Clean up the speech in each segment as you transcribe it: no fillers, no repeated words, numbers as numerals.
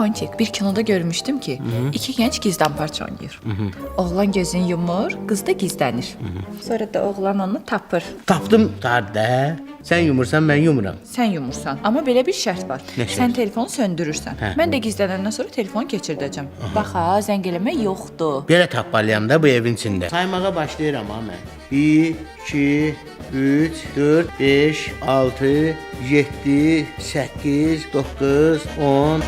Ponçik, bir kinoda görmüşdüm ki, iki genç gizdən parça oynayır. Oğlan gözünü yumur, qız da gizlənir. Sonra da oğlan onu tapır. Tapdım tardə. Sən yumursan, mən yumuram. Sən yumursan. Amma belə bir şərt var. Nə şərt? Sən telefonu söndürürsən. Mən də gizlənəndən sonra telefonu keçirdəcəm. Bax ha, zəng eləmək yoxdur. Belə tapmalıyam da bu evin içində. Saymağa başlayıram ha mən. 1, 2, 3, 4, 5, 6, 7, 8, 9, 10.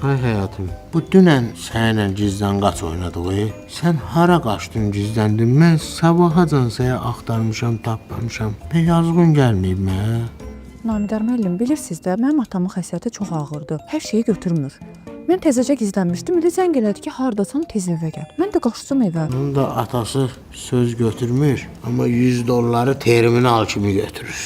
Ay həyatım, bu dünən səninlə gizlən qaç oynadıq. Sən hara qaçdın, gizləndin? Mən sabahacan səni axtarmışam, tapmamışam. Pək yazğın gəlməyib mənə. Namidar müəllim, bilirsiniz də, mənim atamın xəstəliyi çox ağırdır. Hər şeyi götürmür. Mən təzəcə gizlənmişdim, elə zəng elədi ki, hardasan, tez evə gəl. Mən də qaçdım evə. Onun da atası söz götürmür, amma $100 terminal kimi götürür.